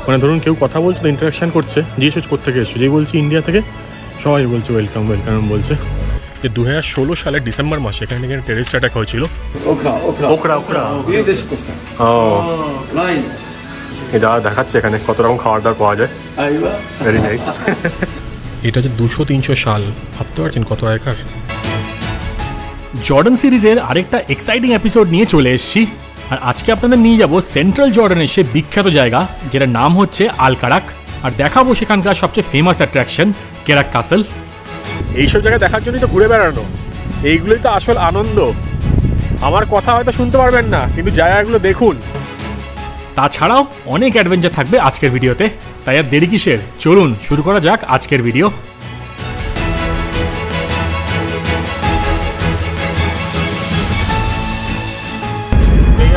মানে ধরুন কেউ কথা বলছে, ইন্টারাকশান করছে, জিজ্ঞেস করতে থেকে এসছো, যেই বলছি ইন্ডিয়া থেকে, সবাই বলছে ওয়েলকাম ওয়েলকাম বলছে। যে 2016 সালের ডিসেম্বর মাসে এখানে টেররিস্ট অ্যাটাক হয়েছিল। যা দেখাচ্ছে এখানে কত রকম খাবার দাবার পাওয়া যায়, ভেরি নাইস। এটা হচ্ছে 200-300 সাল, ভাবতে পারছেন কত আগেকার। জর্ডান সিরিজের আরেকটা এক্সাইটিং এপিসোড নিয়ে চলে এসেছি, আর আজকে আপনাদের নিয়ে যাব সেন্ট্রাল জর্ডানের সে বিখ্যাত জায়গা যেটার নাম হচ্ছে আল কারাক, আর দেখাবো সেখানকার সবচেয়ে ফেমাস অ্যাট্রাকশন কেরাক কাসেল। এইসব জায়গায় দেখার জন্যই তো ঘুরে বেড়ানো, এইগুলোই তো আসল আনন্দ। আমার কথা হয়তো শুনতে পারবেন না, কিন্তু জায়গাগুলো দেখুন। তাছাড়াও অনেক অ্যাডভেঞ্চার থাকবে আজকের ভিডিওতে, তাই আর দেরি কিসের, চলুন শুরু করা যাক আজকের ভিডিও।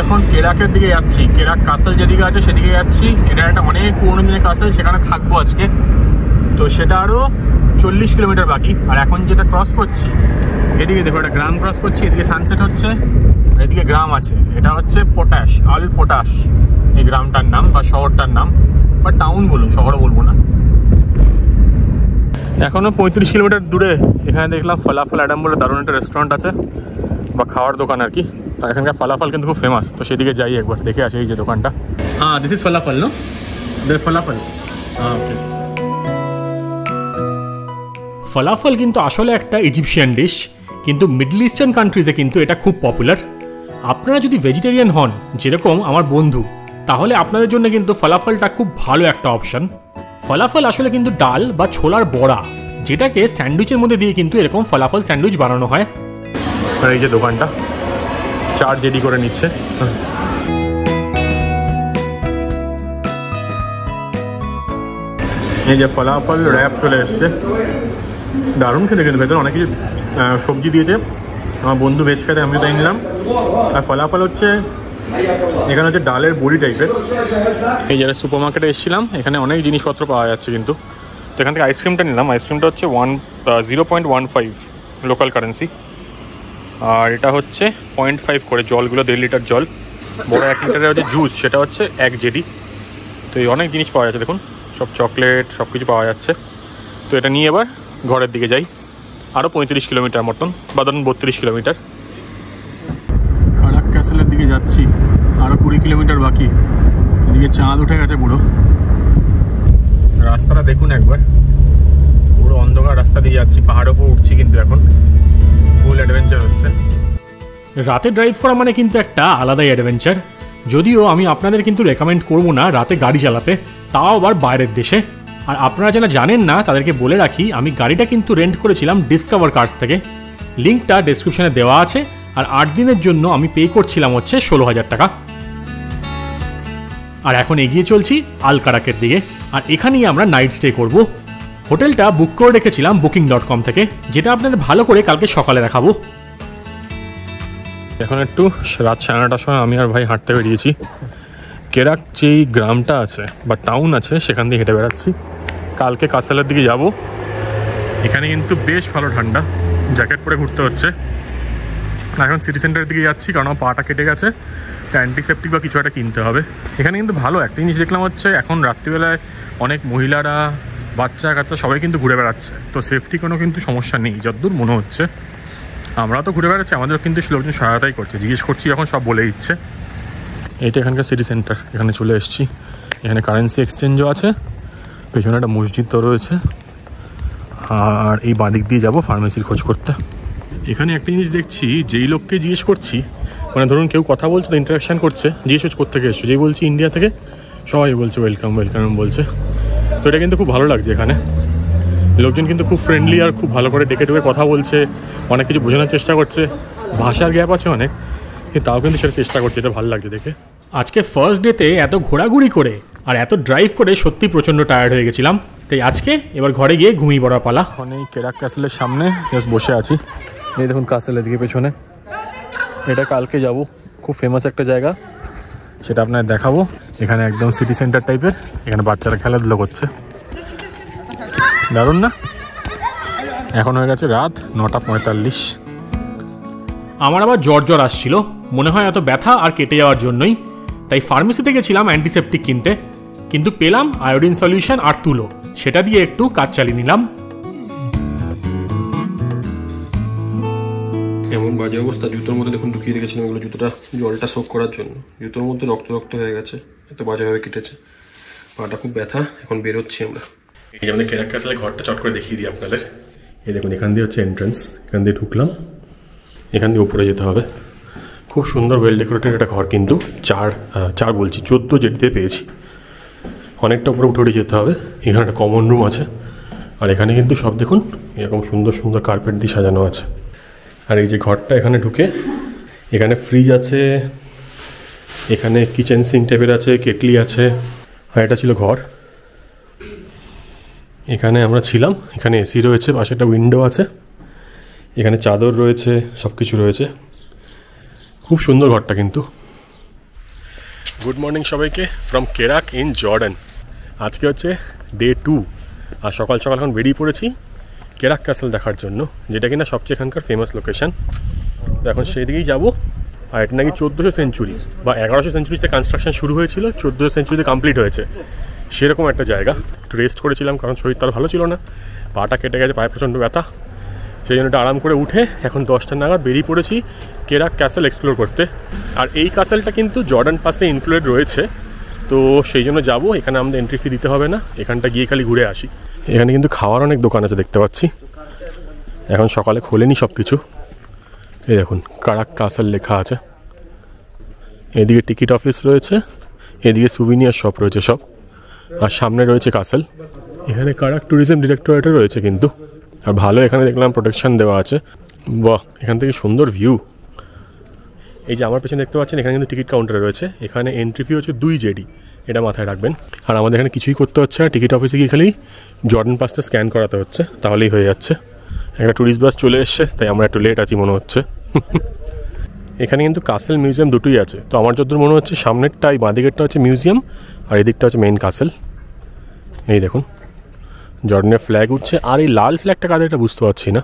এখন কেরাকের দিকে যাচ্ছি, কেরাক কাসেল যেদিকে আছে সেদিকে যাচ্ছি। এটা একটা অনেক পুরোনো দিনের কাসেল, সেখানে থাকবো আজকে। তো সেটা আরও 40 কিলোমিটার বাকি। আর এখন যেটা ক্রস করছি, এদিকে দেখো একটা গ্রাম ক্রস করছি, এদিকে সানসেট হচ্ছে, এদিকে গ্রাম আছে। এটা হচ্ছে পটাশ, আল পটাশ এই গ্রামটার নাম বা শহরটার নাম, বা টাউন বলুন, শহরও বলবো না। এখনও 35 কিলোমিটার দূরে এখানে দেখলাম ফলাফল অ্যাডাম বলে দারুণ একটা রেস্টুরেন্ট আছে বা খাওয়ার দোকান আর কি। আর এখানকার ফলাফল কিন্তু খুব ফেমাস, তো সেদিকে যাই একবার দেখে আসি এই যে দোকানটা। হ্যাঁ, দিস ইজ ফলাফল, নো ফলাফল। হ্যাঁ, ওকে। ফলাফল কিন্তু আসলে একটা ইজিপশিয়ান ডিশ, কিন্তু মিডল ইস্টার্ন কান্ট্রিজে কিন্তু এটা খুব পপুলার। আপনারা যদি ভেজিটেরিয়ান হন, যেরকম আমার বন্ধু, তাহলে আপনাদের জন্য কিন্তু ফলাফলটা খুব ভালো একটা অপশন। ফলাফল আসলে কিন্তু ডাল বা ছোলার বড়া, যেটাকে স্যান্ডউইচের মধ্যে দিয়ে কিন্তু এরকম ফলাফল স্যান্ডউইচ বানানো হয়। আর এই যে দোকানটা চার্জ রেডি করে নিচ্ছে। এই যে ফলাফল র্যাপ চলে এসছে, দারুণ খেতে, কিন্তু ভেতরে অনেক কিছু সবজি দিয়েছে। আমার বন্ধু ভেজ খাতে, আমি তাই নিলাম। আর ফলাফল হচ্ছে এখানে হচ্ছে ডালের বড়ি টাইপের। এই যারা সুপার মার্কেটে এসেছিলাম, এখানে অনেক জিনিসপত্র পাওয়া যাচ্ছে কিন্তু। তো এখান থেকে আইসক্রিমটা নিলাম, আইসক্রিমটা হচ্ছে 0.15 লোকাল কারেন্সি। আর এটা হচ্ছে 0.5 করে, জলগুলো 1.5 লিটার জল। বড় 1 লিটারের হচ্ছে জুস, সেটা হচ্ছে 1 জেডি। তো এই অনেক জিনিস পাওয়া যাচ্ছে দেখুন, সব চকলেট সব কিছু পাওয়া যাচ্ছে। তো এটা নিয়ে এবার ঘরের দিকে যাই। আরও 35 কিলোমিটার মতন, বা ধরুন 32 কিলোমিটার। কারাক ক্যাসেলের দিকে যাচ্ছি, আরও 20 কিলোমিটার বাকি। এদিকে চাঁদ উঠে গেছে পুরো। রাস্তাটা দেখুন একবার, পুরো অন্ধকার রাস্তা দিয়ে যাচ্ছি, পাহাড়ের উপর উঠছি, কিন্তু এখন ফুল অ্যাডভেঞ্চার হচ্ছে। রাতে ড্রাইভ করা মানে কিন্তু একটা আলাদাই অ্যাডভেঞ্চার, যদিও আমি আপনাদের কিন্তু রেকমেন্ড করবো না রাতে গাড়ি চালাতে, তাও আবার বাইরের দেশে। আর আপনারা যারা জানেন না তাদেরকে বলে রাখি, আমি গাড়িটা কিন্তু রেন্ট করেছিলাম ডিসকভার কার্স থেকে, লিঙ্কটা ডেসক্রিপশনে দেওয়া আছে। আর 8 দিনের জন্য আমি পে করছিলাম হচ্ছে 16,000 টাকা। আর এখন এগিয়ে চলছি আল কারাকের দিকে, আর এখানেই আমরা নাইট স্টে করব। হোটেলটা বুক করে রেখেছিলাম booking.com থেকে, যেটা আপনাদের ভালো করে কালকে সকালে দেখাবো। এখন একটু রাত 9:30টার সময় আমি আর ভাই হাঁটতে বেরিয়েছি। কেরাক যেই গ্রামটা আছে বা টাউন আছে, সেখান দিয়ে হেঁটে বেড়াচ্ছি। কালকে কাসেলের দিকে যাব। এখানে কিন্তু বেশ ভালো ঠান্ডা, জ্যাকেট পরে ঘুরতে হচ্ছে। এখন সিটি সেন্টারের দিকে যাচ্ছি, কারণ আমার পাটা কেটে গেছে, তো অ্যান্টিসেপটিক বা কিছু একটা কিনতে হবে। এখানে কিন্তু ভালো একটা জিনিস দেখলাম হচ্ছে, এখন রাত্রিবেলায় অনেক মহিলারা, বাচ্চা কাচ্চা সবাই কিন্তু ঘুরে বেড়াচ্ছে। তো সেফটি কোনো কিন্তু সমস্যা নেই যতদূর মনে হচ্ছে। আমরা তো ঘুরে বেড়াচ্ছি, আমাদের কিন্তু লোকজন সহায়তাই করছে, জিজ্ঞেস করছি যখন সব বলে দিচ্ছে। এইটা এখানকার সিটি সেন্টার, এখানে চলে এসেছি। এখানে কারেন্সি এক্সচেঞ্জও আছে, পেছনে একটা মসজিদও রয়েছে। আর এই বাঁদিক দিয়ে যাব ফার্মেসির খোঁজ করতে। এখানে একটা জিনিস দেখছি, যেই লোককে জিজ্ঞেস করছি, মানে ধরুন কেউ কথা বলছে, তো ইন্টারাকশান করছে, জিজ্ঞেস করতে থেকে এসছো, যেই বলছি ইন্ডিয়া থেকে, সবাই বলছে ওয়েলকাম ওয়েলকাম বলছে। তো এটা কিন্তু খুব ভালো লাগছে। এখানে লোকজন কিন্তু খুব ফ্রেন্ডলি, আর খুব ভালো করে ডেকে ডেকে কথা বলছে, অনেক কিছু বোঝানোর চেষ্টা করছে। ভাষার গ্যাপ আছে অনেক, কিন্তু তাও কিন্তু সেটা চেষ্টা করছে, এটা ভালো লাগছে দেখে। আজকে ফার্স্ট ডেতে এত ঘোরাঘুরি করে আর এত ড্রাইভ করে সত্যি প্রচণ্ড টায়ার্ড হয়ে গেছিলাম, তাই আজকে এবার ঘরে গিয়ে ঘুমিয়ে পড়ার পালা। অনেক কেরাক ক্যাসেলের সামনে জাস্ট বসে আছি। এই দেখুন কাসেলের দিকে পেছনে, এটা কালকে যাব, খুব ফেমাস একটা জায়গা, সেটা আপনার দেখাবো। এখানে একদম সিটি সেন্টার টাইপের, এখানে বাচ্চারা খেলাধুলো করছে, দারুণ না? এখন হয়ে গেছে রাত 9:45। আমার আবার জ্বর আসছিল, মনে হয় এত ব্যথা আর কেটে যাওয়ার জন্যই, তাই ফার্মেসিতে গেছিলাম অ্যান্টিসেপটিক কিনতে। কিন্তু পেলাম আয়োডিন সলিউশন আর তুলো, সেটা দিয়ে একটু কাজ চালিয়ে নিলাম। এমন বাজে অবস্থা, জুতোর মধ্যে দেখুন ঢুকিয়ে রেখেছিলাম এগুলো, জুতোটা জলটা সোক করার জন্য। জুতোর মধ্যে রক্ত রক্ত হয়ে গেছে, এত বাজেভাবে কেটেছে, পাটা খুব ব্যথা। এখন বেরোচ্ছি আমরা। এই যে আমাদের কেরাক ক্যাসেলের ঘরটা চট করে দেখিয়ে দিই আপনাদের। এই দেখুন, এখান দিয়ে হচ্ছে এন্ট্রান্স, এখান দিয়ে ঢুকলাম, এখান দিয়ে উপরে যেতে হবে। খুব সুন্দর ওয়েল ডেকোরেটেড একটা ঘর, কিন্তু 14 জেটিতে পেয়েছি। অনেকটা উপরে উঠে যেতে হবে। এখানে একটা কমন রুম আছে, আর এখানে কিন্তু সব দেখুন এরকম সুন্দর সুন্দর কার্পেট দিয়ে সাজানো আছে। আর এই যে ঘরটা, এখানে ঢুকে এখানে ফ্রিজ আছে, এখানে কিচেন সিঙ্ক টাইপের আছে, কেটলি আছে। আর এটা ছিল ঘর, এখানে আমরা ছিলাম। এখানে এসি রয়েছে, পাশে একটা উইন্ডো আছে, এখানে চাদর রয়েছে, সব কিছু রয়েছে। খুব সুন্দর ঘরটা কিন্তু। গুড মর্নিং সবাইকে ফ্রম কেরাক ইন জর্ডান। আজকে হচ্ছে ডে 2, আর সকাল সকাল এখন বেরিয়ে পড়েছি কেরাক ক্যাসেল দেখার জন্য, যেটা কিনা সবচেয়ে এখানকার ফেমাস লোকেশন। তো এখন সেই দিকেই যাবো। আর এটা নাকি 1400 সেঞ্চুরি বা 1100 সেঞ্চুরিতে কনস্ট্রাকশন শুরু হয়েছিল, 1400 সেঞ্চুরিতে কমপ্লিট হয়েছে, সেরকম একটা জায়গা। একটু রেস্ট করেছিলাম, কারণ শরীর তার ভালো ছিল না, পাটা কেটে গেছে, পায়ে প্রচণ্ড ব্যথা। সেই জন্য একটু আরাম করে উঠে এখন 10টা নাগাদ বেরিয়ে পড়েছি কেরাক ক্যাসেল এক্সপ্লোর করতে। আর এই ক্যাসেলটা কিন্তু জর্ডান পাসে ইনক্লুডেড রয়েছে, তো সেই জন্য যাবো। এখানে আমাদের এন্ট্রি ফি দিতে হবে না, এখানটা গিয়ে খালি ঘুরে আসি। এখানে কিন্তু খাওয়ার অনেক দোকান আছে দেখতে পাচ্ছি, এখন সকালে খোলেনি সব কিছু। এই দেখুন কেরাক ক্যাসেল লেখা আছে, এদিকে টিকিট অফিস রয়েছে, এদিকে সুভিনিয়ার শপ রয়েছে সব, আর সামনে রয়েছে ক্যাসেল। এখানে কেরাক ট্যুরিজম ডিরেক্টরেটও রয়েছে কিন্তু, আর ভালো এখানে দেখলাম প্রোটেকশন দেওয়া আছে। বাহ, এখান থেকে সুন্দর ভিউ। এই যে আমার পেছনে দেখতে পাচ্ছেন, এখানে কিন্তু টিকিট কাউন্টার রয়েছে। এখানে এন্ট্রি ফি হচ্ছে 2 জেডি, এটা মাথায় রাখবেন। আর আমাদের এখানে কিছুই করতে হচ্ছে না, টিকিট অফিসে গিয়ে খালি জর্ডান পাসটা স্ক্যান করাতে হচ্ছে, তাহলেই হয়ে যাচ্ছে। একটা ট্যুরিস্ট বাস চলে এসছে, তাই আমরা একটু লেট আছি মনে হচ্ছে। এখানে কিন্তু ক্যাসেল মিউজিয়াম দুটোই আছে। তো আমার যতদূর মনে হচ্ছে সামনেরটা, এই বাঁদিকেরটা হচ্ছে মিউজিয়াম, আর এদিকটা হচ্ছে মেইন ক্যাসেল। এই দেখুন জর্ডানের ফ্ল্যাগ উঠছে, আর এই লাল ফ্ল্যাগটা কাদের এটা বুঝতে পারছি না।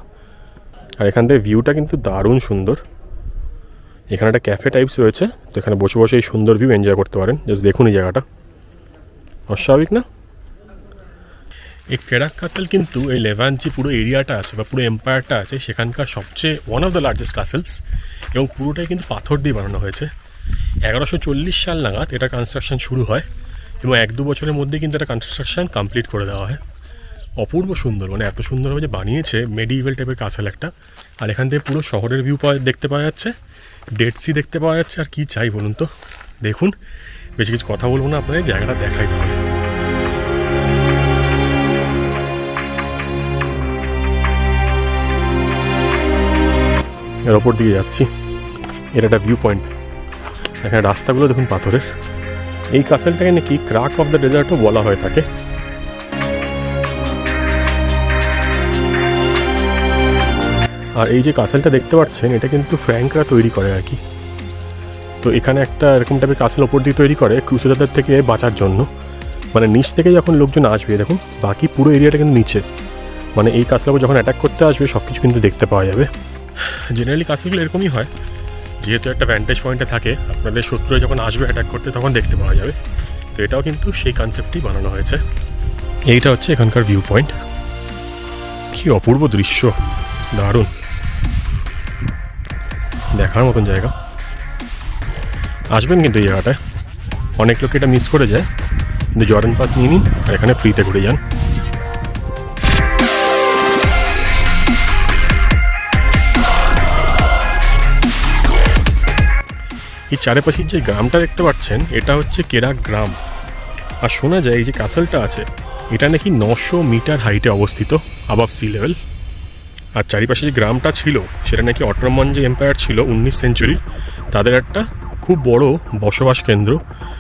আর এখান থেকে ভিউটা কিন্তু দারুণ সুন্দর। এখানে একটা ক্যাফে টাইপস রয়েছে, তো এখানে বসে বসে এই সুন্দর ভিউ এনজয় করতে পারেন। জাস্ট দেখুন এই জায়গাটা, অস্বাভাবিক না? এই কেরাক ক্যাসেল কিন্তু এই লেভান্ট যে পুরো এরিয়াটা আছে বা পুরো এম্পায়ারটা আছে, সেখানকার সবচেয়ে one of the largest castles, এবং পুরোটাই কিন্তু পাথর দিয়ে বানানো হয়েছে। 1140 সাল নাগাদ এটা কনস্ট্রাকশন শুরু হয়, এবং 1-2 বছরের মধ্যে কিন্তু এটা কনস্ট্রাকশন কমপ্লিট করে দেওয়া হয়। অপূর্ব সুন্দর, মানে এত সুন্দরভাবে যে বানিয়েছে, মেডিভেল টাইপের ক্যাসেল একটা। আর এখান থেকে পুরো শহরের ভিউ দেখতে পাওয়া যাচ্ছে, ডেড সি দেখতে পাওয়া যাচ্ছে। আর কি চাই বলুন তো? দেখুন, বেশি কিছু কথা বলবো না, আপনাদের জায়গাটা দেখাই তাহলে। এর ওপর দিকে যাচ্ছি, এর একটা ভিউ পয়েন্ট। এখানে রাস্তাগুলো দেখুন পাথরের। এই ক্যাসেলটাকে নাকি ক্রাক অফ দ্য ডেজার্টও বলা হয়ে থাকে। আর এই যে ক্যাসেলটা দেখতে পাচ্ছেন, এটা কিন্তু ফ্র্যাঙ্করা তৈরি করে আর কি। তো এখানে একটা এরকম টাইপের ক্যাসেল ওপর দিয়ে তৈরি করে ক্রুসেডারদের থেকে বাঁচার জন্য। মানে নিচ থেকে যখন লোকজন আসবে, দেখুন বাকি পুরো এরিয়াটা কিন্তু নিচে, মানে এই ক্যাসেলের উপর যখন অ্যাটাক করতে আসবে সব কিছু কিন্তু দেখতে পাওয়া যাবে। জেনারেলি ক্যাসেলগুলো এরকমই হয়, যেহেতু একটা ভ্যান্টেজ পয়েন্টে থাকে, আপনাদের শত্রুরা যখন আসবে অ্যাটাক করতে তখন দেখতে পাওয়া যাবে। তো এটাও কিন্তু সেই কনসেপ্টেই বানানো হয়েছে। এইটা হচ্ছে এখানকার ভিউ পয়েন্ট। কি অপূর্ব দৃশ্য, দারুণ, দেখার মতন জায়গা। আসবেন কিন্তু এই জায়গাটায়, অনেক লোক এটা মিস করে যায়, কিন্তু জর্ডান পাস নিয়ে নিন আর এখানে ফ্রিতে ঘুরে যান। এই চারিপাশের যে গ্রামটা দেখতে পাচ্ছেন, এটা হচ্ছে কেরাক গ্রাম। আর শোনা যায় এই যে ক্যাসেলটা আছে, এটা নাকি 900 মিটার হাইটে অবস্থিত, অ্যাবভ সি লেভেল। আর চারিপাশে যে গ্রামটা ছিল, সেটা নাকি অটোমান যে এম্পায়ার ছিল 19 সেঞ্চুরির, তাদের একটা খুব বড় বসবাস কেন্দ্র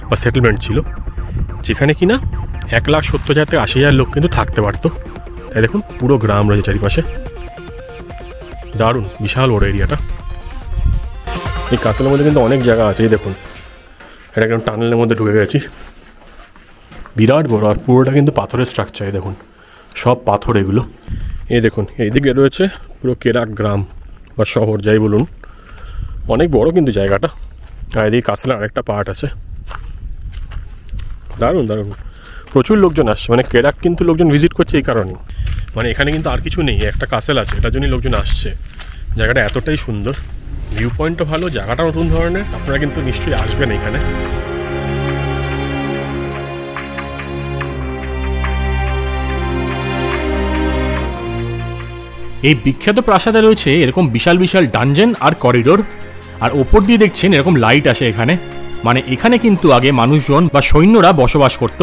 বা সেটেলমেন্ট ছিল, যেখানে কিনা 1,70,000 থেকে 80,000 লোক কিন্তু থাকতে পারতো। তাই দেখুন পুরো গ্রাম রয়েছে চারিপাশে, দারুণ বিশাল বড় এরিয়াটা। এই ক্যাসেলের মধ্যে কিন্তু অনেক জায়গা আছে। এই দেখুন, এটা একদম টানেলের মধ্যে ঢুকে গেছি, বিরাট বড়। আর পুরোটা কিন্তু পাথরের স্ট্রাকচার, এই দেখুন সব পাথর এগুলো। এই দেখুন এইদিকে রয়েছে পুরো কেরাক গ্রাম বা শহর যাই বলুন, অনেক বড় কিন্তু জায়গাটা। আর এদিকে ক্যাসেলের আরেকটা পার্ট আছে, দারুণ দারুণ। প্রচুর লোকজন আসছে, মানে কেরাক কিন্তু লোকজন ভিজিট করছে এই কারণে। মানে এখানে কিন্তু আর কিছু নেই, একটা কাসেল আছে, এটার জন্যই লোকজন আসছে। জায়গাটা এতটাই সুন্দর, ভিউ পয়েন্টও ভালো, জায়গাটা নতুন ধরনের, আপনারা কিন্তু নিশ্চয়ই আসবেন এখানে। এই বিখ্যাত প্রাসাদে রয়েছে এরকম বিশাল বিশাল ডানজেন আর করিডোর, আর ওপর দিয়ে দেখছেন এরকম লাইট আসে এখানে। মানে এখানে কিন্তু আগে মানুষজন বা সৈন্যরা বসবাস করত।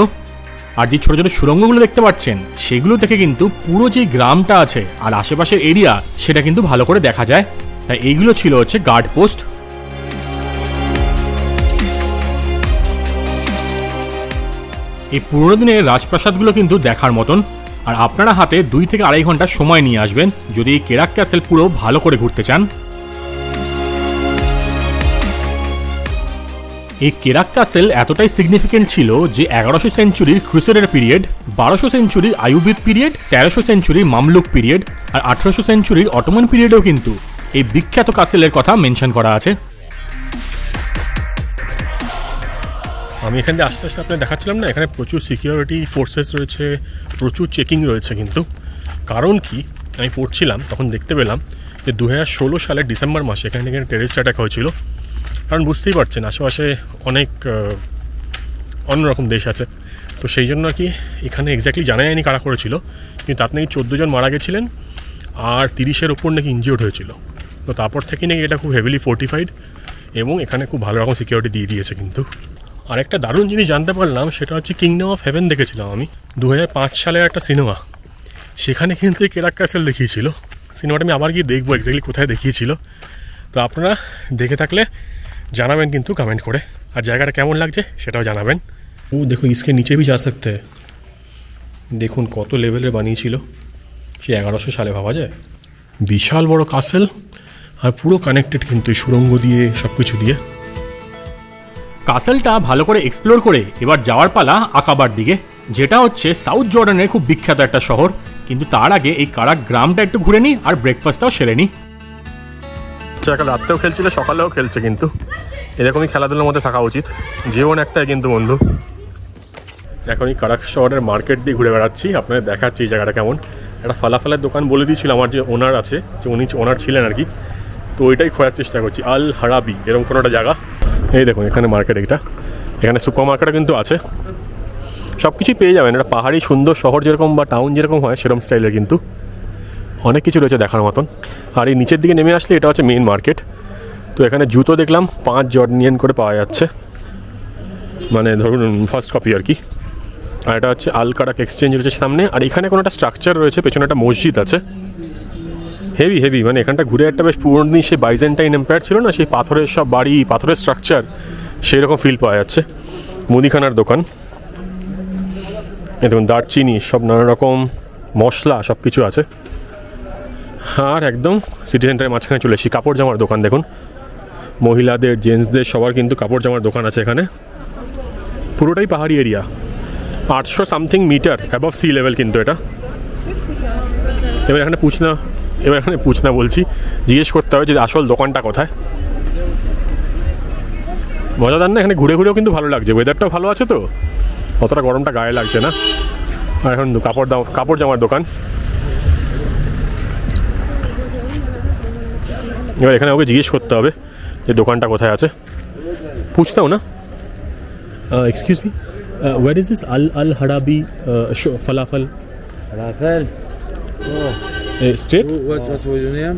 আর যে ছোট ছোট সুড়ঙ্গগুলো দেখতে পাচ্ছেন সেগুলো থেকে কিন্তু পুরো যে গ্রামটা আছে আর আশেপাশের এরিয়া সেটা কিন্তু ভালো করে দেখা যায়। তাই এইগুলো ছিল হচ্ছে গার্ড পোস্ট। এই পুরোনো দিনের রাজপ্রাসাদগুলো কিন্তু দেখার মতন, আর আপনারা হাতে 2 থেকে 2.5 ঘন্টা সময় নিয়ে আসবেন যদি এই কেরাক ক্যাসেল পুরো ভালো করে ঘুরতে চান। এই কেরাক ক্যাসেল এতটাই সিগনিফিকেন্ট ছিল যে 1100 সেঞ্চুরির ক্রুসেডার পিরিয়ড, 1200 সেঞ্চুরির আইয়ুবিদ পিরিয়ড, 1300 সেঞ্চুরির মামলুক পিরিয়ড আর 1800 সেঞ্চুরির অটোমান পিরিয়ডেও কিন্তু এই বিখ্যাত ক্যাসেলের কথা মেনশন করা আছে। আমি এখান থেকে আস্তে আস্তে আপনার দেখাচ্ছিলাম না, এখানে প্রচুর সিকিউরিটি ফোর্সেস রয়েছে, প্রচুর চেকিং রয়েছে। কিন্তু কারণ কি, আমি পড়ছিলাম তখন দেখতে পেলাম যে 2016 সালের ডিসেম্বর মাসে এখানে টেররিস্ট অ্যাটাক হয়েছিল। কারণ বুঝতেই পারছেন আশেপাশে অনেক অন্যরকম দেশ আছে, তো সেই জন্য আর কি এখানে এক্স্যাক্টলি জানা যায়নি কারা করেছিল, কিন্তু তার নাকি 14 জন মারা গেছিলেন আর 30-এর ওপর নাকি ইনজিওর্ড হয়েছিল। তো তারপর থেকে নাকি এটা খুব হেভিলি ফোর্টিফাইড এবং এখানে খুব ভালো রকম সিকিউরিটি দিয়ে দিয়েছে। কিন্তু আরেকটা দারুণ জিনিস জানতে পারলাম, সেটা হচ্ছে কিংডম অফ হেভেন দেখেছিলাম আমি 2005 সালের একটা সিনেমা, সেখানে কিন্তু এই কেরাক ক্যাসেল দেখিয়েছিল। সিনেমাটা আমি আবার গিয়ে দেখবো এক্স্যাক্টলি কোথায় দেখিয়েছিল। তো আপনারা দেখে থাকলে জানাবেন কিন্তু কমেন্ট করে, আর জায়গাটা কেমন লাগছে সেটাও জানাবেন। ও দেখো ইসকে নিচে भी जा सकते हैं, দেখুন কত লেভেলের বানিয়েছিল, সে 1100 সালে, ভাবা যায়। বিশাল বড় কাসেল আর পুরো কানেক্টেড কিন্তু সুড়ঙ্গ দিয়ে সব কিছু দিয়ে। কাসেলটা ভালো করে এক্সপ্লোর করে এবার যাওয়ার পালা আকাবার দিকে, যেটা হচ্ছে সাউথ জর্ডানের খুব বিখ্যাত একটা শহর। কিন্তু তার আগে এই কারাক গ্রামটা একটু ঘুরে নিই আর ব্রেকফাস্টটাও সেরে নিই। কাল রাত্রেও খেলছিল, সকালেও খেলছে, কিন্তু এরকমই খেলাধুলার মধ্যে থাকা উচিত, জীবন একটাই কিন্তু বন্ধু। এখন এই কারাক শহরের মার্কেট দিয়ে ঘুরে বেড়াচ্ছি, আপনাদের দেখাচ্ছি এই জায়গাটা কেমন। একটা ফালাফালের দোকান বলে দিয়েছিল আমার যে ওনার আছে, যে উনি ওনার ছিলেন আর কি, তো ওইটাই খোঁজার চেষ্টা করছি। আল হারাবি এরকম কোনো একটা জায়গা, এই দেখুন এখানে মার্কেট, এটা এখানে সুপার মার্কেটও কিন্তু আছে, সব কিছুই পেয়ে যাবেন। এটা পাহাড়ি সুন্দর শহর যেরকম বা টাউন যেরকম হয় সেরকম স্টাইলের, কিন্তু অনেক কিছু রয়েছে দেখার মতন। আর এই নিচের দিকে নেমে আসলে এটা হচ্ছে মেইন মার্কেট। তো এখানে জুতো দেখলাম 5 জর্ডানিয়ান করে পাওয়া যাচ্ছে, মানে ধরুন ফার্স্ট কপি আর কি। আর এটা হচ্ছে আল কারাক এক্সচেঞ্জ রয়েছে সামনে, আর এখানে কোনো একটা স্ট্রাকচার রয়েছে, পেছনে একটা মসজিদ আছে, হেভি হেভি। মানে এখানটা ঘুরে একটা বেশ পুরনো দিন সেই বাইজেন্টাইন এম্পায়ার ছিল না, সেই পাথরের সব বাড়ি, পাথরের স্ট্রাকচার, সেই রকম ফিল পাওয়া যাচ্ছে। মুদিখানার দোকান, এই দেখুন দারচিনি, সব নানা রকম মশলা সব কিছু আছে। আর একদম সিটি সেন্টারের মাঝখানে চলে এসেছি। কাপড় জামার দোকান দেখুন, মহিলাদের জেন্টসদের সবার কিন্তু কাপড় জামার দোকান আছে এখানে। পুরোটাই পাহাড়ি area, 800 something metre above sea level কিন্তু এটা। এবার এখানে পুছনা বলছি, জিজ্ঞেস করতে হবে যে আসল দোকানটা কোথায়। মজাদার না, এখানে ঘুরে ঘুরেও কিন্তু ভালো লাগছে, ওয়েদারটাও ভালো আছে, তো অতটা গরমটা গায়ে লাগছে না। আর এখন কাপড় জামার দোকান। এবার এখানে ওকে জিজ্ঞেস করতে হবে যে দোকানটা কোথায় আছে, পুছতেও না। Excuse me, where is this Al Harabi falafel? Falafel. Straight. What's your name?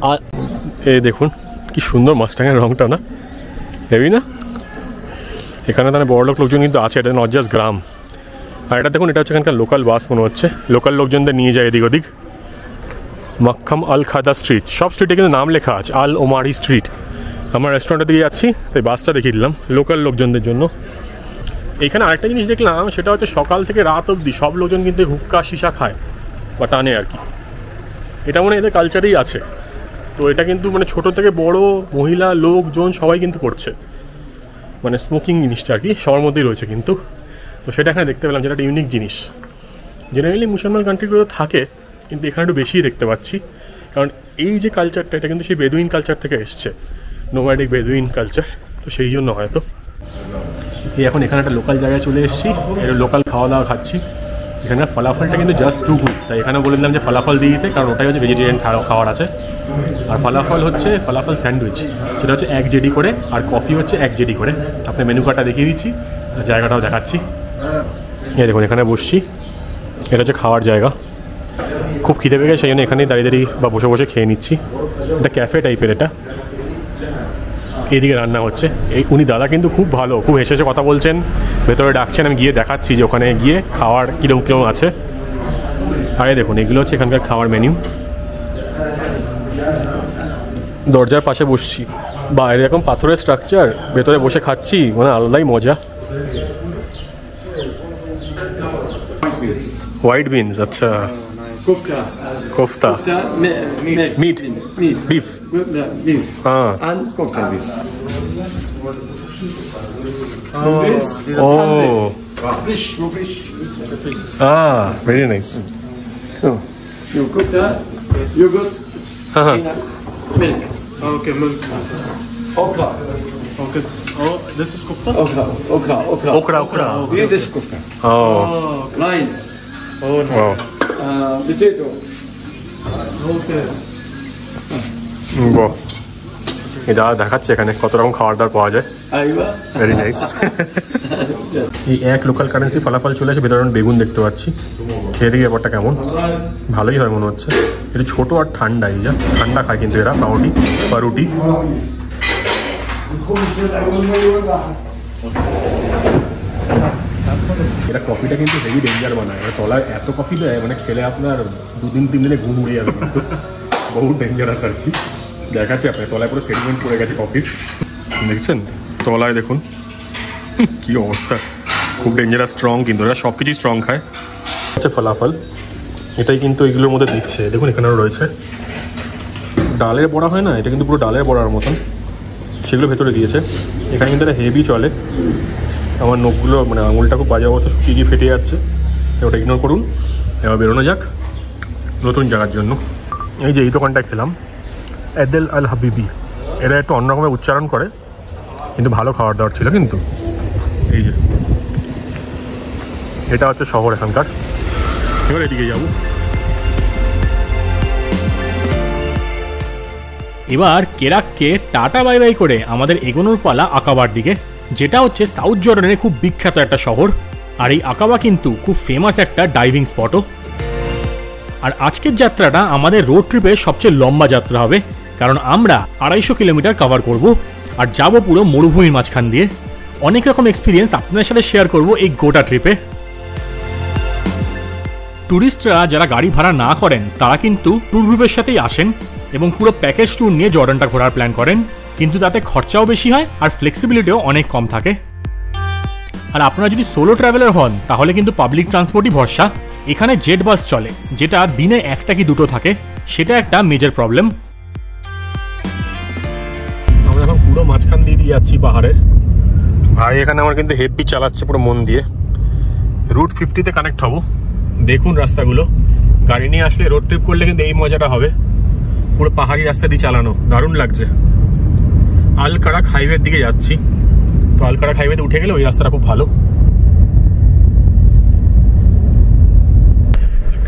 এই দেখুন কি সুন্দর মাস্টাঙের রঙটা, না হেভি না? এখানে তাহলে বড়লোক লোকজন কিন্তু আছে, এটা নট জাস্ট গ্রাম। আর এটা দেখুন, এটা হচ্ছে এখানকার লোকাল বাস মনে হচ্ছে, লোকাল লোকজনদের নিয়ে যায় এদিক ওদিক। মাক্কাম আল খাদা স্ট্রিট, সব স্ট্রিটে কিন্তু নাম লেখা আছে, আল ওমারি স্ট্রিট। আমরা রেস্টুরেন্টের দিকে যাচ্ছি, তাই বাসটা দেখিয়ে দিলাম লোকাল লোকজনদের জন্য। এখানে আরেকটা জিনিস দেখলাম, সেটা হচ্ছে সকাল থেকে রাত অবধি সব লোকজন কিন্তু হুক্কা শিশা খায় বা টানে আর কি। এটা মনে এদের কালচারেই আছে। তো এটা কিন্তু মানে ছোটো থেকে বড়, মহিলা, লোকজন সবাই কিন্তু করছে, মানে স্মোকিং জিনিসটা আর কি সবার মধ্যেই রয়েছে কিন্তু। তো সেটা এখানে দেখতে পেলাম, যেটা একটা ইউনিক জিনিস। জেনারেলি মুসলমান কান্ট্রিগুলো থাকে, কিন্তু এখানে একটু বেশিই দেখতে পাচ্ছি, কারণ এই যে কালচারটা, এটা কিন্তু সেই বেদুইন কালচার থেকে এসছে, নোম্যাডিক বেদুইন কালচার। তো সেই জন্য হয়তো এই এখন এখানে একটা লোকাল জায়গায় চলে এসেছি, এটা লোকাল খাওয়া দাওয়া খাচ্ছি। এখানে ফলাফলটা কিন্তু জাস্ট টু গুড, তাই এখানে বলে দিলাম যে ফলাফল দিয়ে দিতে, কারণ ওটাই হচ্ছে ভেজিটেরিয়ান খাওয়ার আছে। আর ফলাফল হচ্ছে ফলাফল স্যান্ডউইচ, সেটা হচ্ছে 1 জেডি করে, আর কফি হচ্ছে 1 জেডি করে। আপনি মেনু কার্ডটা দেখিয়ে দিচ্ছি, জায়গাটাও দেখাচ্ছি। এই দেখুন এখানে বসছি, এটা হচ্ছে খাওয়ার জায়গা। খুব খিদে পেয়ে গেছে, সেই জন্য এখানেই দাঁড়িয়ে দাঁড়িয়ে বা বসে বসে খেয়ে নিচ্ছি। এটা ক্যাফে টাইপের, এটা এইদিকে রান্না হচ্ছে। উনি দাদা কিন্তু খুব ভালো, খুব হেসে হেসে কথা বলছেন, ভেতরে ডাকছেন। আমি গিয়ে দেখাচ্ছি যে ওখানে গিয়ে খাওয়ার কীরকম কীরকম আছে। আরে দেখুন এগুলো হচ্ছে এখানকার খাওয়ার মেনু। দরজার পাশে বসছি, বাইরে এরকম পাথরের স্ট্রাকচার, ভেতরে বসে খাচ্ছি, মানে আলাদাই মজা। হোয়াইট বিনস, আচ্ছা। Kofta. Kofta, Kofta, meat, beef, beef. হ্যাঁ। And kofta beef. ও Fish, more fish. Very nice. You kofta, yogurt, হ্যাঁ, milk. Okay, milk. Okra. Okay. Oh, this is kofta? Okra. Okra okra. Yeah, this is kofta. ও Rice. Oh, no. ও Potato. Okay. বাহ, এই দাদা দেখাচ্ছে এখানে কত রকম খাবার দাবার পাওয়া যায়। Aywa. Very nice. এই 1 লোকাল কারেন্সি ফলাফল চলে আসে, ভেতরে বেগুন দেখতে পাচ্ছি। খেয়ে দেখি ব্যাপারটা কেমন। ভালোই হয় মনে হচ্ছে। এটা ছোটো আর ঠান্ডা, এই যা ঠান্ডা খায় কিন্তু এরা পাউরুটি। এটা কফিটা কিন্তু হেভি ডেঞ্জার বানায়, এটা তলায় এত কফি দেয়, মানে খেলে আপনার 2-3 দিনে ঘুম উড়ে যাবে, কিন্তু বহু ডেঞ্জারাস আর কি। দেখাচ্ছি আপনার তলায় পুরো সেডিমেন্ট পড়ে গেছে কফির, দেখছেন তলায় দেখুন কি অবস্থা। খুব ডেঞ্জারাস, স্ট্রং, কিন্তু এরা সব কিছুই স্ট্রং খায়। আচ্ছা ফলাফল এটাই কিন্তু এগুলোর মধ্যে দিচ্ছে, দেখুন এখানেও রয়েছে। ডালের বড়া হয় না, এটা কিন্তু পুরো ডালের বড়ার মতন, সেগুলো ভেতরে দিয়েছে। এখানে কিন্তু এটা হেভি চলে। আমার নখগুলো মানে আঙুলটা খুব বাজে অবস্থা, শুকিয়ে গিয়ে ফেটে যাচ্ছে, ওটা ইগনোর করুন। এবার বেরোনো যাক নতুন জায়গার জন্য। এই যে এই দোকানটায় খেলাম, এদেল আল হাবিবি, এরা একটু অন্যরকমের উচ্চারণ করে, কিন্তু ভালো খাবার দাবার ছিল। কিন্তু এই যে এটা হচ্ছে শহর এখানকার। এবার এদিকে যাবো। এবার কেরাককে টাটা বাই বাই করে আমাদের এগোনোর পালা আকাবার দিকে, যেটা হচ্ছে সাউথ জর্ডানের খুব বিখ্যাত একটা শহর। আর এই আকাবা কিন্তু খুব ফেমাস একটা ডাইভিং স্পটও। আর আজকের যাত্রাটা আমাদের রোড ট্রিপের সবচেয়ে লম্বা যাত্রা হবে, কারণ আমরা 250 কিলোমিটার কভার করব আর যাব পুরো মরুভূমির মাঝখান দিয়ে। অনেক রকম এক্সপিরিয়েন্স আপনাদের সাথে শেয়ার করব এই গোটা ট্রিপে। ট্যুরিস্টরা যারা গাড়ি ভাড়া না করেন তারা কিন্তু ট্যুর গ্রুপের সাথেই আসেন এবং পুরো প্যাকেজ ট্যুর নিয়ে জর্ডানটা ঘোরার প্ল্যান করেন, কিন্তু তাতে খরচাও বেশি হয় আর ফ্লেক্সিবিলিটিও অনেক কম থাকে। আর আপনারা যদি সোলো ট্রাভেলার হন তাহলে কিন্তু পাবলিক ট্রান্সপোর্টই ভরসা। এখানে জেট বাস চলে, যেটা দিনে 1টা কি 2টো থাকে, সেটা একটা মেজর প্রবলেম। আমরা এখন পুরো মাঝখান দিয়ে যাচ্ছি পাহাড়ের। ভাই এখানে আমার কিন্তু হেভি চালাচ্ছে পুরো মন দিয়ে। রুট 50-তে কানেক্ট হবো। দেখুন রাস্তাগুলো, গাড়ি নিয়ে আসলে রোড ট্রিপ করলে কিন্তু এই মজাটা হবে। পুরো পাহাড়ি রাস্তা দিয়ে চালানো, দারুণ লাগছে। আলকারাক হাইওয়ের দিকে যাচ্ছি, তো আলকারাক হাইওয়েতে উঠে গেলে ওই রাস্তাটা খুব ভালো।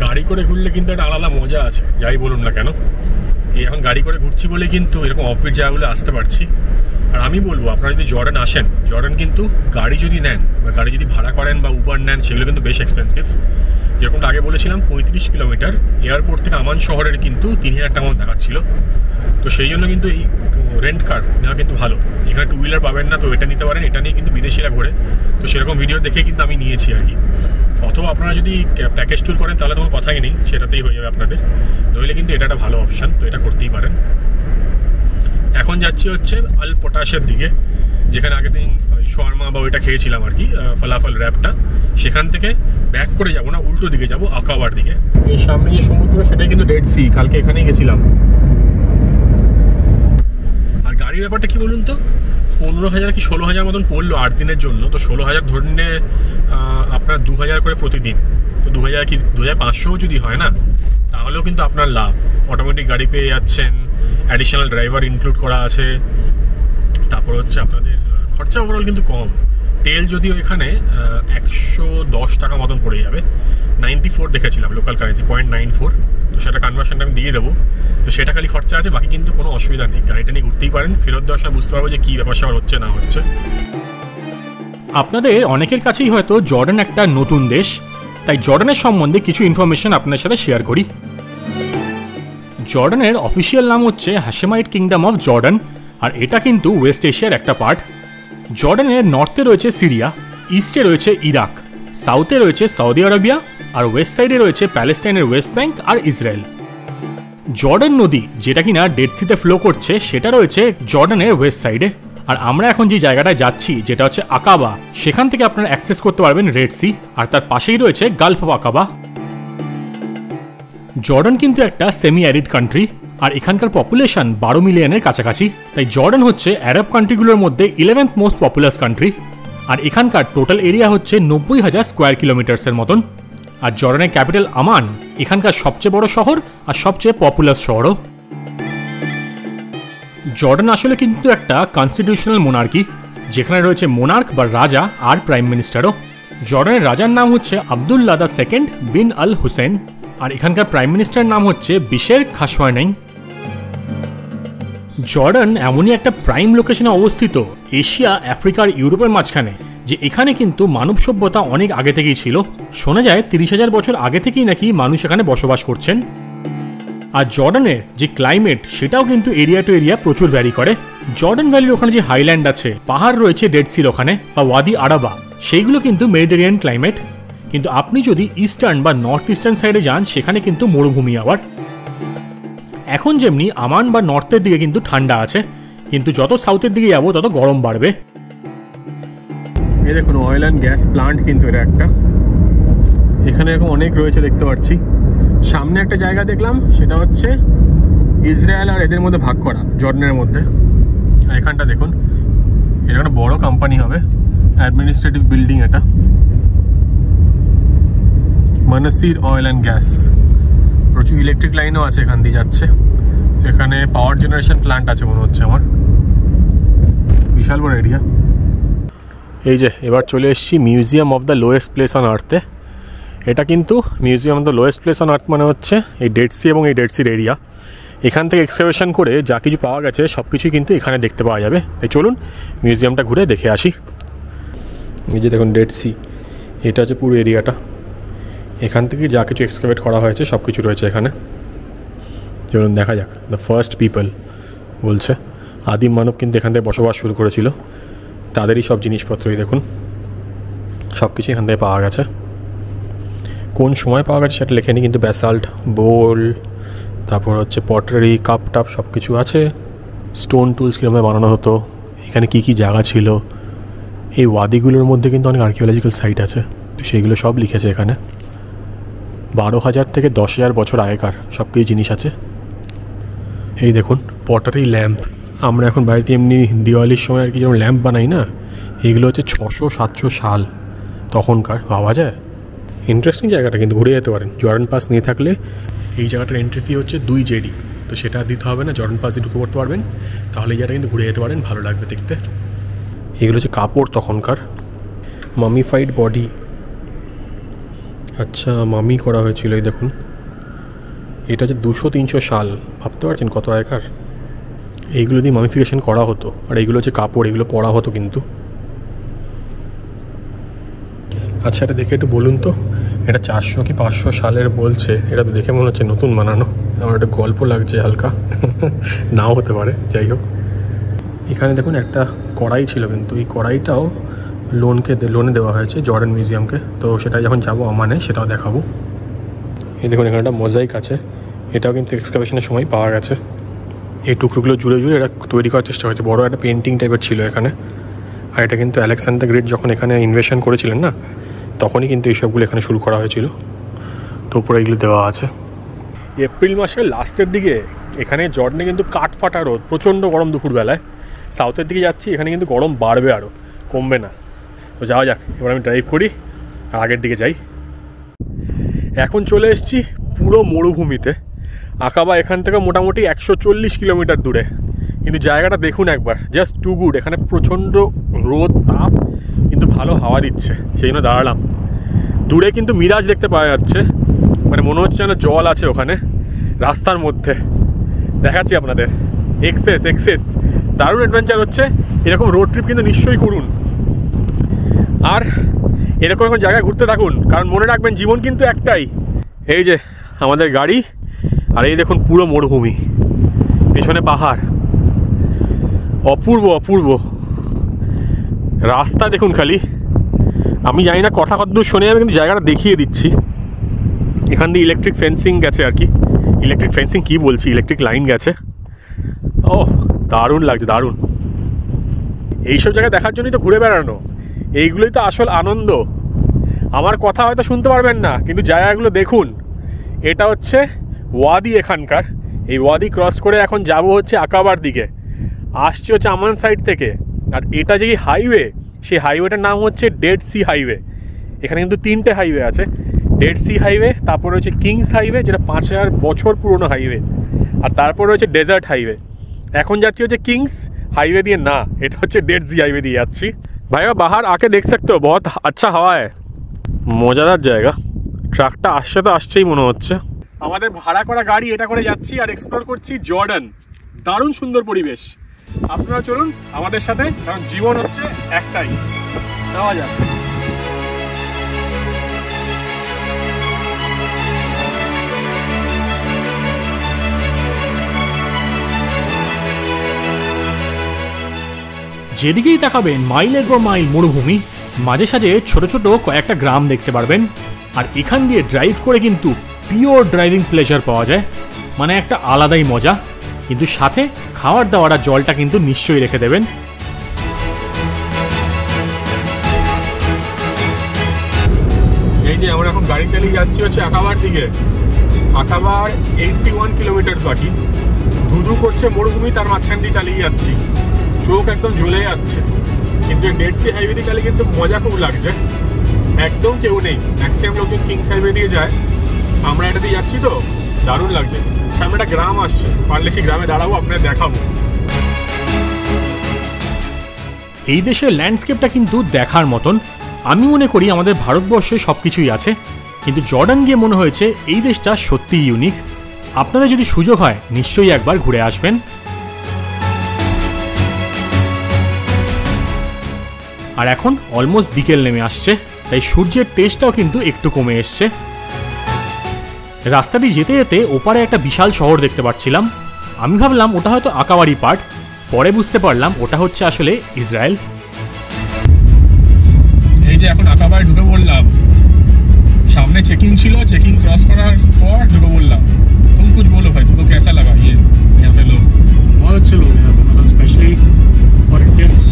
গাড়ি করে ঘুরলে কিন্তু একটা আলাদা মজা আছে, যাই বলুন না কেন। এই এখন গাড়ি করে ঘুরছি বলে কিন্তু এরকম অফবিট জায়গাগুলো আসতে পারছি। আর আমি বলবো আপনারা যদি জর্ডান আসেন, জর্ডান কিন্তু গাড়ি যদি নেন বা গাড়ি যদি ভাড়া করেন বা উবার নেন, সেগুলো কিন্তু বেশ এক্সপেন্সিভ। যেরকমটা আগে বলেছিলাম 35 কিলোমিটার এয়ারপোর্ট থেকে আমান শহরের কিন্তু 3000 টাকা মতো দেখাচ্ছিল। তো সেই জন্য কিন্তু এই রেন্ট কার নেওয়া কিন্তু ভালো। এখানে 2 হুইলার পাবেন না, তো এটা নিতে পারেন। এটা নিয়ে কিন্তু বিদেশিরা ঘোরে, তো সেরকম ভিডিও দেখে কিন্তু আমি নিয়েছি আর কি। অথবা আপনারা যদি প্যাকেজ ট্যুর করেন তাহলে তো কথাই নেই, সেটাতেই হয়ে যাবে আপনাদের। নইলে কিন্তু এটা একটা ভালো অপশান, তো এটা করতেই পারেন। এখন যাচ্ছি হচ্ছে আল পটাশের দিকে, যেখানে আগের দিন শর্মা বা ওইটা খেয়েছিলাম আর কি, ফলাফল র্যাপটা। সেখান থেকে ব্যাক করে যাবো না, উল্টো দিকে যাবো আকাবার দিকে। এর সামনে যে সমুদ্র সেটাই কিন্তু ডেড সি, কালকে এখানেই গেছিলাম। আর গাড়ির ব্যাপারটা কি বলুন তো, 15,000 কি 16,000 মতন পড়লো 8 দিনের জন্য। তো 16,000 ধরে নিলে আপনার 2,000 করে প্রতিদিন, তো 2,000 কি 2,500 যদি হয় না, তাহলেও কিন্তু আপনার লাভ। অটোমেটিক গাড়ি পেয়ে যাচ্ছেন, অ্যাডিশনাল ড্রাইভার ইনক্লুড করা আছে। তারপর হচ্ছে আপনাদের খরচা ওভারঅল কিন্তু কম। তেল যদিও এখানে 110 টাকা মতন পড়ে যাবে, 94 দেখেছিলাম লোকাল কারেন্সি 0.94, তো সেটা কনভার্সনটা আমি দিয়ে দেবো। তো সেটা খালি খরচা আছে, বাকি কিন্তু কোনো অসুবিধা নেই, গাড়িটা নিয়ে ঘুরতেই পারেন। ফেরত দেওয়ার সময় বুঝতে পারবো যে কী ব্যাপার স্যাপার হচ্ছে না হচ্ছে। আপনাদের অনেকের কাছেই হয়তো জর্ডান একটা নতুন দেশ, তাই জর্ডানের সম্বন্ধে কিছু ইনফরমেশন আপনার সাথে শেয়ার করি। জর্ডানের অফিসিয়াল নাম হচ্ছে হাশেমাইট কিংডম অফ জর্ডান, আর এটা কিন্তু ওয়েস্ট এশিয়ার একটা পার্ট। জর্ডানের নর্থে রয়েছে সিরিয়া, ইস্টে রয়েছে ইরাক, সাউথে রয়েছে সৌদি আরবিয়া, আর ওয়েস্ট সাইডে রয়েছে প্যালেস্টাইনের ওয়েস্ট ব্যাংক আর ইসরায়েল। জর্ডান নদী যেটা কিনা ডেড সিতে ফ্লো করছে সেটা রয়েছে জর্ডানের ওয়েস্ট সাইডে। আর আমরা এখন যে জায়গাটায় যাচ্ছি যেটা হচ্ছে আকাবা, সেখান থেকে আপনারা অ্যাক্সেস করতে পারবেন রেড সি, আর তার পাশেই রয়েছে গালফ অফ আকাবা। জর্ডান কিন্তু একটা সেমি অ্যারিড কান্ট্রি, আর এখানকার পপুলেশন 12 মিলিয়নের কাছাকাছি। তাই জর্ডান হচ্ছে আরব কান্ট্রিগুলোর মধ্যে 11th মোস্ট পপুলাস কান্ট্রি, আর এখানকার টোটাল এরিয়া হচ্ছে 90,000 স্কোয়ার কিলোমিটার্সের মতন। আর জর্ডানের ক্যাপিটাল আমান এখানকার সবচেয়ে বড় শহর আর সবচেয়ে পপুলাস শহরও। জর্ডান আসলে কিন্তু একটা কনস্টিটিউশনাল মোনার্কি, যেখানে রয়েছে মোনার্ক বা রাজা আর প্রাইম মিনিস্টারও। জর্ডানের রাজার নাম হচ্ছে আবদুল্লাহ দ্য সেকেন্ড বিন আল হুসেন, আর এখানকার প্রাইম মিনিস্টার নাম হচ্ছে বিশের খাসওয়ানাই। জর্ডান এমনই একটা প্রাইম লোকেশনে অবস্থিত এশিয়া, আফ্রিকা আর ইউরোপের মাঝখানে, যে এখানে কিন্তু মানব সভ্যতা অনেক আগে থেকেই ছিল। শোনা যায় 30,000 বছর আগে থেকেই নাকি মানুষ এখানে বসবাস করছেন। আর জর্ডানের যে ক্লাইমেট সেটাও কিন্তু এরিয়া টু এরিয়া প্রচুর ভ্যারি করে। জর্ডান ভ্যালির ওখানে যে হাইল্যান্ড আছে, পাহাড় রয়েছে ডেড সির ওখানে বা ওয়াদি আরাবা, সেইগুলো কিন্তু মেডিটেরিয়ান ক্লাইমেট। কিন্তু আপনি যদি ইস্টার্ন বা নর্থ ইস্টার্ন সাইডে যান সেখানে কিন্তু মরুভূমি। আবার এখন যেমনি আমান বা নর্থের দিকে কিন্তু ঠান্ডা আছে, কিন্তু যত সাউথের দিকে যাবো তত গরম বাড়বে। এই দেখুন অয়েল অ্যান্ড গ্যাস প্লান্ট, কিন্তু এটা একটা, এখানে এরকম অনেক রয়েছে দেখতে পাচ্ছি। সামনে একটা জায়গা দেখলাম, সেটা হচ্ছে ইসরায়েল আর এদের মধ্যে ভাগ করা, জর্ডানের মধ্যে। আর এখানটা দেখুন, এটা একটা বড় কোম্পানি হবে, অ্যাডমিনিস্ট্রেটিভ বিল্ডিং এটা, মানাসির অয়েল অ্যান্ড গ্যাস। প্রচুর ইলেকট্রিক লাইনও আছে এখান দিয়ে যাচ্ছে। এখানে পাওয়ার জেনারেশন প্ল্যান্ট আছে মনে হচ্ছে আমার, বিশাল বড় এরিয়া। এই যে এবার চলে এসেছি museum of the lowest place on আর্থে। এটা কিন্তু museum of the lowest place on earth মানে হচ্ছে এই ডেড সি এবং এই ডেড সির এরিয়া। এখান থেকে এক্সকাভেশন করে যা কিছু পাওয়া গেছে সব কিছুই কিন্তু এখানে দেখতে পাওয়া যাবে। তাই চলুন মিউজিয়ামটা ঘুরে দেখে আসি। এই যে দেখুন ডেড সি, এটা হচ্ছে পুরো এরিয়াটা। এখান থেকে যা কিছু এক্সকাভেট করা হয়েছে সব কিছু রয়েছে এখানে। চলুন দেখা যাক। দ্য ফার্স্ট পিপল বলছে, আদিম মানব কিন্তু এখান থেকে বসবাস শুরু করেছিল, তাদেরই সব জিনিসপত্রই দেখুন, সব কিছু এখান থেকে পাওয়া গেছে। কোন সময় পাওয়া গেছে সেটা লেখেনি, কিন্তু ব্যাসাল্ট, বোল, তারপর হচ্ছে পটারি, কাপ টাপ সব কিছু আছে। স্টোন টুলস কীরকমভাবে বানানো হতো, এখানে কী কী জায়গা ছিল। এই ওয়াদিগুলোর মধ্যে কিন্তু অনেক আর্কিওলজিক্যাল সাইট আছে, তো সেইগুলো সব লিখেছে এখানে। 12,000 থেকে 10,000 বছর আগেকার সব কিছু জিনিস আছে। এই দেখুন পটারি ল্যাম্প, আমরা এখন বাড়িতে এমনি দিওয়ালির সময় আর কি যেমন ল্যাম্প বানাই না, এইগুলো হচ্ছে 600-700 সাল তখনকার, ভাবা যায়। ইন্টারেস্টিং জায়গাটা, কিন্তু ঘুরে যেতে পারেন। জর্ডান পাস নিয়ে থাকলে এই জায়গাটার এন্ট্রি ফি হচ্ছে 2 জেডি, তো সেটা দিতে হবে না, জর্ডান পাস দিয়ে ঢুকে পড়তে পারবেন। তাহলে এই জায়গাটা কিন্তু ঘুরে যেতে পারেন, ভালো লাগবে দেখতে। এগুলো হচ্ছে কাপড় তখনকার। মামিফাইড বডি, আচ্ছা মামি করা হয়েছিল। এই দেখুন এটা হচ্ছে 200-300 সাল, ভাবতে পারছেন কত আগেকার। এইগুলো দিয়ে মামিফিকেশন করা হতো। আর এইগুলো হচ্ছে কাপড়, এগুলো পরা হতো কিন্তু। আচ্ছা এটা দেখে একটু বলুন তো, এটা 400 কি 500 সালের বলছে, এটা তো দেখে মনে হচ্ছে নতুন বানানো। আমার একটা গল্প লাগছে হালকা, নাও হতে পারে, যাই হোক। এখানে দেখুন একটা কড়াই ছিল, কিন্তু এই কড়াইটাও লোনে দেওয়া হয়েছে জর্ডান মিউজিয়ামকে, তো সেটা যখন যাবো আমানে সেটাও দেখাবো। এই দেখুন এখানে একটা মোজাইক আছে, এটাও কিন্তু এক্সকাভেশনের সময় পাওয়া গেছে। এই টুকরোগুলো জুড়ে জুড়ে এটা তৈরি করার চেষ্টা হয়েছে, বড় একটা পেন্টিং টাইপের ছিল এখানে। আর এটা কিন্তু আলেকজান্ডার গ্রেট যখন এখানে ইনভেশন করেছিলেন না, তখনই কিন্তু এইসবগুলো এখানে শুরু করা হয়েছিল। তো উপরে এগুলো দেওয়া আছে। এপ্রিল মাসের লাস্টের দিকে এখানে জর্ডানে কিন্তু কাঠ ফাটা রোদ, প্রচণ্ড গরম দুপুরবেলায়। সাউথের দিকে যাচ্ছি, এখানে কিন্তু গরম বাড়বে, আরও কমবে না। তো যাওয়া যাক, এবার আমি ড্রাইভ করি আর আগের দিকে যাই। এখন চলে এসেছি পুরো মরুভূমিতে। আকাবা এখান থেকে মোটামুটি 140 কিলোমিটার দূরে, কিন্তু জায়গাটা দেখুন একবার, জাস্ট টু গুড। এখানে প্রচণ্ড রোদ, তাপ, কিন্তু ভালো হাওয়া দিচ্ছে, সেই জন্য দাঁড়ালাম। দূরে কিন্তু মিরাজ দেখতে পাওয়া যাচ্ছে, মানে মনে হচ্ছে যেন জল আছে ওখানে রাস্তার মধ্যে। দেখাচ্ছি আপনাদের, এক্সেস দারুণ অ্যাডভেঞ্চার হচ্ছে। এরকম রোড ট্রিপ কিন্তু নিশ্চয়ই করুন, আর এরকম এখন জায়গায় ঘুরতে থাকুন, কারণ মনে রাখবেন জীবন কিন্তু একটাই। এই যে আমাদের গাড়ি, আর এই দেখুন পুরো মরুভূমি, পেছনে পাহাড়, অপূর্ব অপূর্ব রাস্তা দেখুন খালি। আমি জানি না কথা কতদূর শুনে, আমি কিন্তু জায়গাটা দেখিয়ে দিচ্ছি। এখান দিয়ে ইলেকট্রিক ফেন্সিং গেছে আর কি, ইলেকট্রিক ফেন্সিং কী বলছি, ইলেকট্রিক লাইন গেছে। ও দারুণ লাগছে, দারুণ। এইসব জায়গায় দেখার জন্যই তো ঘুরে বেড়ানো, এইগুলোই তো আসল আনন্দ। আমার কথা হয়তো শুনতে পারবেন না, কিন্তু জায়গাগুলো দেখুন। এটা হচ্ছে ওয়াদি এখানকার, এই ওয়াদি ক্রস করে এখন যাব হচ্ছে আকাবার দিকে, আসছে হচ্ছে আমান সাইড থেকে। আর এটা যে হাইওয়ে, সেই হাইওয়েটার নাম হচ্ছে ডেড সি হাইওয়ে। এখানে কিন্তু 3টে হাইওয়ে আছে, ডেড সি হাইওয়ে, তারপরে হচ্ছে কিংস হাইওয়ে যেটা 5000 বছর পুরনো হাইওয়ে, আর তারপরে হচ্ছে ডেজার্ট হাইওয়ে। এখন যাচ্ছি হচ্ছে কিংস हाईवे दिए ना, এটা হচ্ছে डेड सी हाईवे दिए যাচ্ছি। ভাইয়া बाहर आके देख सकते हो, बहुत अच्छा हवा है, মজাদার জায়গা। ট্রাকটা আসছে তো আসছেই মনে হচ্ছে। আমাদের ভাড়া করা গাড়ি এটা করে যাচ্ছি আর এক্সপ্লোর করছি জর্ডান। দারুণ সুন্দর পরিবেশ, আপনারা চলুন আমাদের সাথে, কারণ জীবন হচ্ছে একটাই। যাওয়া যাক। যেদিকেই তাকাবেন মাইলের পর মাইল মরুভূমি, মাঝে সাঝে ছোট ছোট কয়েকটা গ্রাম দেখতে পারবেন। আর এখান দিয়ে ড্রাইভ করে কিন্তু পিওর ড্রাইভিং প্লেজার পাওয়া যায়, মানে একটা আলাদাই মজা। কিন্তু সাথে খাওয়ার দাওয়ার আর জলটা কিন্তু নিশ্চয়ই রেখে দেবেন। এই যে আমরা এখন গাড়ি চালিয়ে যাচ্ছি হচ্ছে আকাবার দিকে। আকাবার 81 কিলোমিটার বাকি, ধুধু করছে মরুভূমি, তার মাঝখান দিয়ে চালিয়ে যাচ্ছি, চোখ একদম জ্বলে যাচ্ছে। কিন্তু ডেড সি হাইওয়ে দিয়ে চালিয়ে কিন্তু মজা খুব লাগছে, একদম কেউ নেই, ম্যাক্সিমাম লোকজন কিংস হাইওয়ে দিয়ে যায়, আমরা এটা দিয়ে যাচ্ছি তো দারুণ লাগছে। সামনে একটা গ্রাম আসছে, পারলে সেই গ্রামে দাঁড়াবো, আপনাদের দেখাবো। এই দেশের ল্যান্ডস্কেপটা কিন্তু দেখার মতন। আমি মনে করি আমাদের ভারতবর্ষে সব কিছুই আছে, কিন্তু জর্ডান গিয়ে মনে হয়েছে এই দেশটা সত্যিই ইউনিক। আপনাদের যদি সুযোগ হয় নিশ্চয়ই একবার ঘুরে আসবেন। আর এখন অলমোস্ট বিকেল নেমে আসছে, তাই সূর্যের তেজটাও কিন্তু একটু কমে এসছে। রাস্তা দিয়ে যেতে যেতে ওপারে একটা বিশাল শহর দেখতে পাচ্ছিলাম। আমি ভাবলাম ওটা হয়তো আকাবারি পার্ট, পরে বুঝতে পারলাম ওটা হচ্ছে আসলে ইসরায়েল। এই যে এখন আকাবায় ঢুকে পড়লাম, সামনে চেকিং ছিল, চেকিং ক্রস করার পর ঢুকে পড়লাম। तुम कुछ बोलो भाई, तुमको कैसा लगा ये यहाँ पे लोग? बहुत अच्छे लोग हैं यहाँ पे, मतलब स्पेशली फॉर इंडियंस,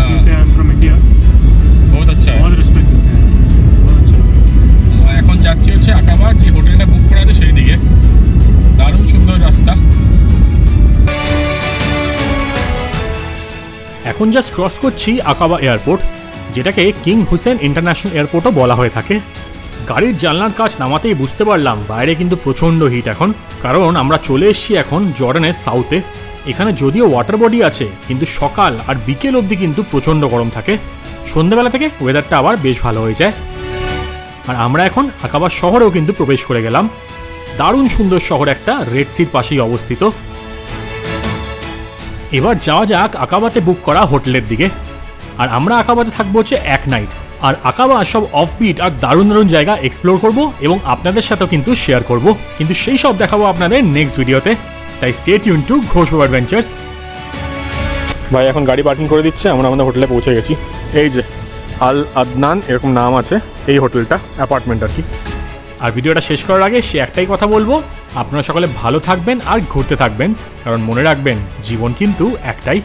जैसे आई एम फ्रॉम इंडिया, बहुत अच्छा है, बहुत रिस्पेक्ट देते हैं, बहुत अच्छे लोग हैं। এখন যাচ্ছি হচ্ছে আকাবা, যে হোটেলটা বুক করা আছে সেই দিকে। দারুণ সুন্দর রাস্তা। এখন জাস্ট ক্রস করছি আকাবা এয়ারপোর্ট, যেটাকে কিং হুসেন ইন্টারন্যাশনাল এয়ারপোর্টও বলা হয়ে থাকে। গাড়ির জানলার কাছ নামাতেই বুঝতে পারলাম বাইরে কিন্তু প্রচণ্ড হিট এখন, কারণ আমরা চলে এসেছি এখন জর্ডানের সাউথে। এখানে যদিও ওয়াটার বডি আছে, কিন্তু সকাল আর বিকেল অবধি কিন্তু প্রচণ্ড গরম থাকে। সন্ধ্যেবেলা থেকে ওয়েদারটা আবার বেশ ভালো হয়ে যায়। আর আমরা এখন আকাবা শহরেও কিন্তু প্রবেশ করে গেলাম। দারুণ সুন্দর শহর একটা, রেড সির পাশেই অবস্থিত। এবার যাওয়া যাক আকাবাতে বুক করা হোটেলের দিকে। আর আমরা আকাবাতে থাকবো হচ্ছে এক নাইট, আর আকাবা সব অফবিট আর দারুণ দারুণ জায়গা এক্সপ্লোর করব এবং আপনাদের সাথেও কিন্তু শেয়ার করব, কিন্তু সেই সব দেখাবো আপনাদের নেক্সট ভিডিওতে। তাই stay tuned to Ghosh adventures. ভাই এখন গাড়ি পার্কিং করে দিচ্ছে, আমরা আমাদের হোটেলে পৌঁছে গেছি। এই যে আল আদনান এরকম নাম আছে এই হোটেলটা, অ্যাপার্টমেন্ট আর কি। আর ভিডিওটা শেষ করার আগে সে একটাই কথা বলবো, আপনারা সকলে ভালো থাকবেন আর ঘুরতে থাকবেন, কারণ মনে রাখবেন জীবন কিন্তু একটাই।